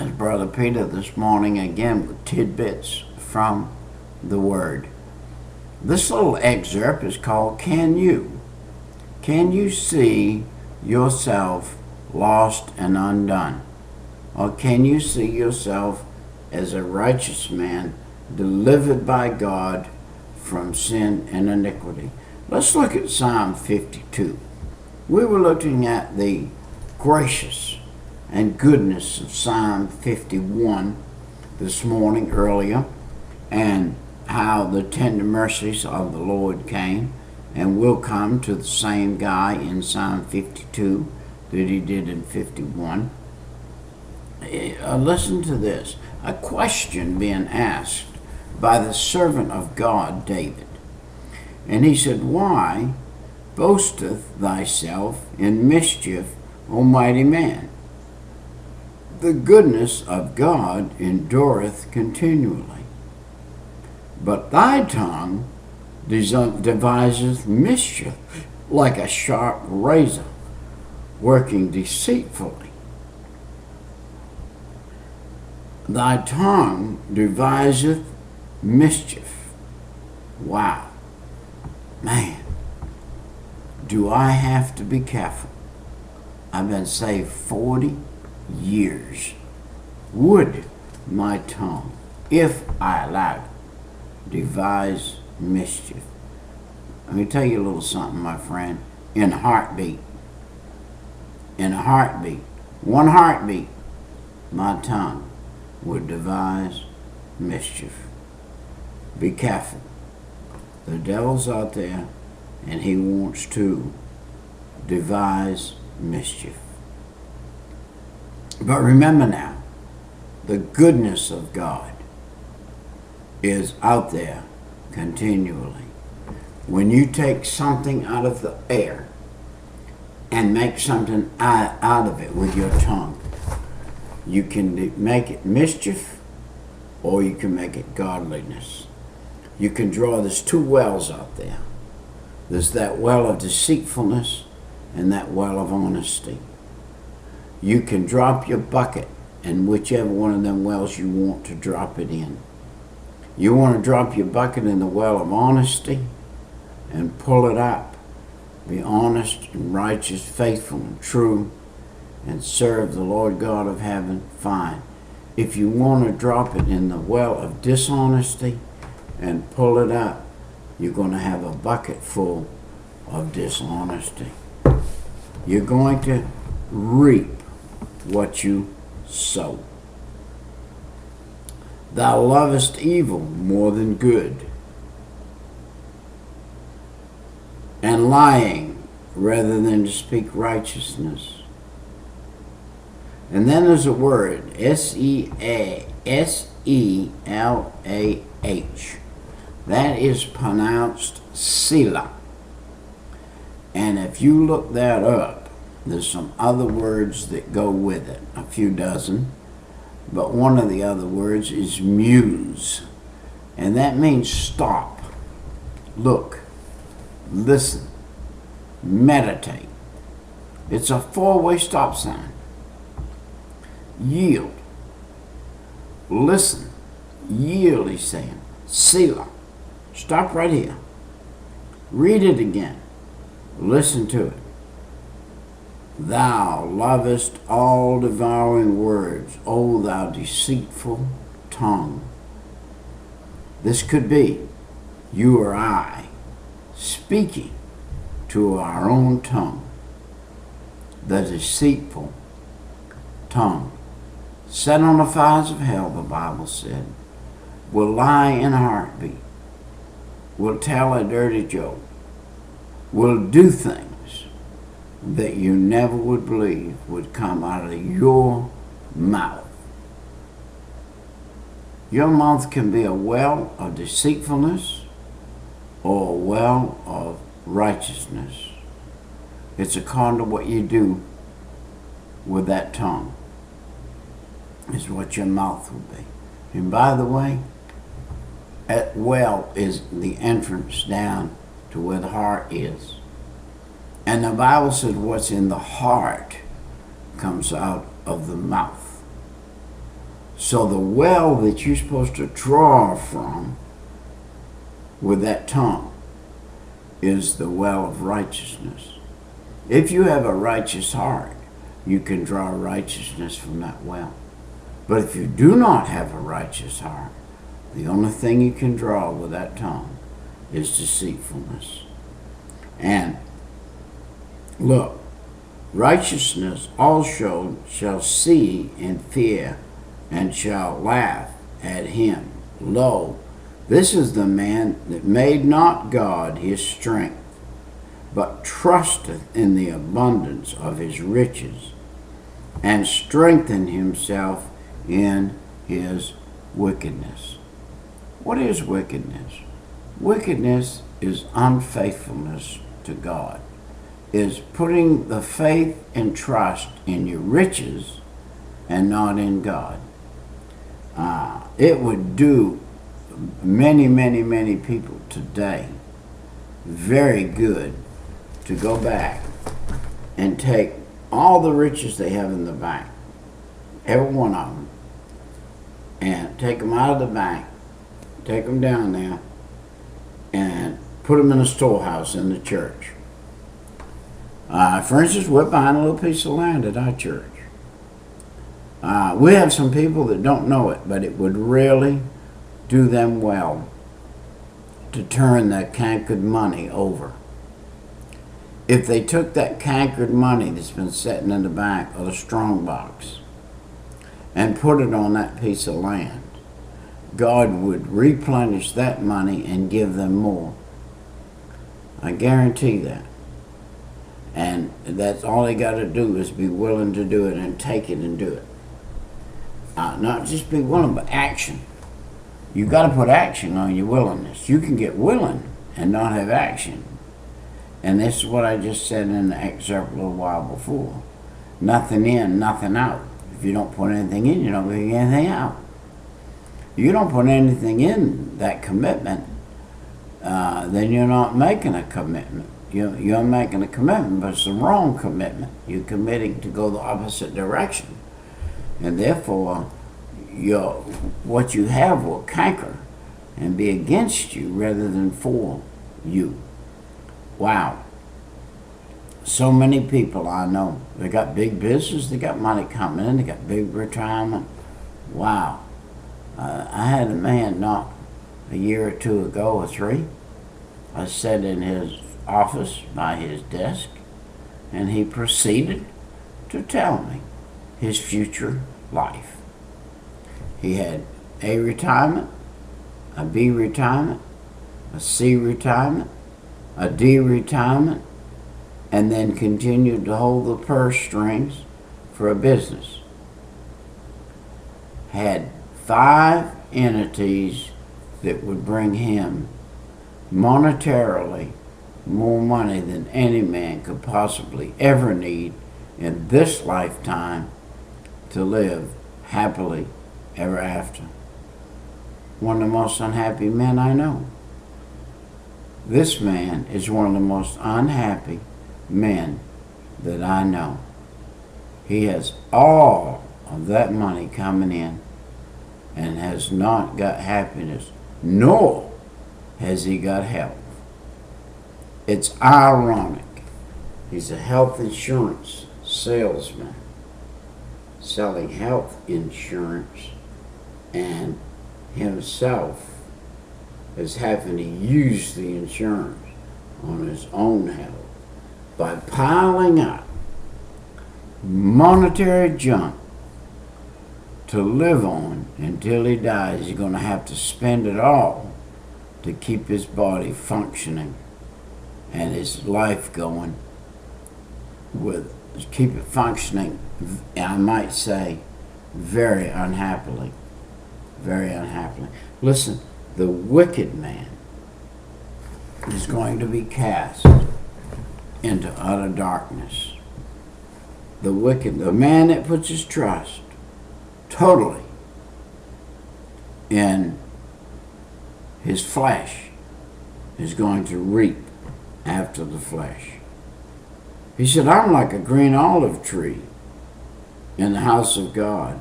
as Brother Peter this morning again with tidbits from the Word. This little excerpt is called Can You? Can you see yourself lost and undone? Or can you see yourself as a righteous man delivered by God from sin and iniquity? Let's look at Psalm 52. We were looking at the gracious and goodness of Psalm 51 this morning earlier, and how the tender mercies of the Lord came and will come to the same guy in Psalm 52 that he did in 51. Listen to this. A question being asked by the servant of God, David. And he said, Why boasteth thyself in mischief, O mighty man? The goodness of God endureth continually. But thy tongue deviseth mischief like a sharp razor, working deceitfully. Thy tongue deviseth mischief. Wow. Man, do I have to be careful. I've been saved 40 years. Would my tongue, if I allow it, devise mischief? Let me tell you a little something, my friend. In a heartbeat, one heartbeat, my tongue would devise mischief. Be careful. The devil's out there, and he wants to devise mischief. But remember now, the goodness of God is out there continually. When you take something out of the air and make something out of it with your tongue, you can make it mischief or you can make it godliness. You can draw, there's two wells out there. There's that well of deceitfulness and that well of honesty. You can drop your bucket in whichever one of them wells you want to drop it in. You want to drop your bucket in the well of honesty and pull it up. Be honest and righteous, faithful and true, and serve the Lord God of heaven, fine. If you want to drop it in the well of dishonesty and pull it up, you're going to have a bucket full of dishonesty. You're going to reap what you sow. Thou lovest evil more than good, and lying rather than to speak righteousness. And then there's a word, S-E-L-A-H. That is pronounced Selah. And if you look that up, there's some other words that go with it, a few dozen. But one of the other words is muse. And that means stop, look, listen, meditate. It's a four-way stop sign. Yield. Listen. Yield, he's saying. Selah. Stop right here. Read it again. Listen to it. Thou lovest all devouring words, O thou deceitful tongue. This could be you or I speaking to our own tongue. The deceitful tongue, set on the fires of hell, the Bible said, will lie in a heartbeat, will tell a dirty joke, will do things that you never would believe would come out of your mouth. Your mouth can be a well of deceitfulness or a well of righteousness. It's according to what you do with that tongue, is what your mouth will be. And by the way, that well is the entrance down to where the heart is. And the Bible says what's in the heart comes out of the mouth. So the well that you're supposed to draw from with that tongue is the well of righteousness. If you have a righteous heart, you can draw righteousness from that well. But if you do not have a righteous heart, the only thing you can draw with that tongue is deceitfulness. And look, righteousness also shall see and fear and shall laugh at him. Lo, this is the man that made not God his strength, but trusteth in the abundance of his riches, and strengthened himself in his wickedness. What is wickedness? Wickedness is unfaithfulness to God, is putting the faith and trust in your riches and not in God. It would do many people today very good to go back and take all the riches they have in the bank, every one of them, and take them out of the bank, take them down there, and put them in a storehouse in the church. For instance, we're buying a little piece of land at our church. We have some people that don't know it, but it would really do them well to turn that cankered money over. If they took that cankered money that's been sitting in the bank or the strong box and put it on that piece of land, God would replenish that money and give them more. I guarantee that. And that's all they got to do is be willing to do it and take it and do it. Not just be willing, but action. You got to put action on your willingness. You can get willing and not have action. And this is what I just said in the excerpt a little while before. Nothing in, nothing out. If you don't put anything in, you don't get anything out. You don't put anything in that commitment, then you're not making a commitment. You're making a commitment, but it's the wrong commitment. You're committing to go the opposite direction. And therefore, what you have will canker and be against you rather than for you. Wow. So many people I know, they got big business, they got money coming in, they got big retirement. Wow. I had a man not a year or two ago or three. I sat in his office by his desk, and he proceeded to tell me his future life. He had A retirement, a B retirement, a C retirement, a D retirement, and then continued to hold the purse strings for a business. Had 5 entities that would bring him monetarily more money than any man could possibly ever need in this lifetime to live happily ever after. One of the most unhappy men I know. This man is one of the most unhappy men that I know. He has all of that money coming in and has not got happiness, nor has he got health. It's ironic. He's a health insurance salesman selling health insurance, and himself is having to use the insurance on his own health by piling up monetary junk to live on until he dies. He's going to have to spend it all to keep his body functioning and his life going, with keep it functioning, I might say, very unhappily. Very unhappily. Listen, the wicked man is going to be cast into utter darkness. The wicked, the man that puts his trust totally in his flesh, is going to reap after the flesh. He said, I'm like a green olive tree in the house of God.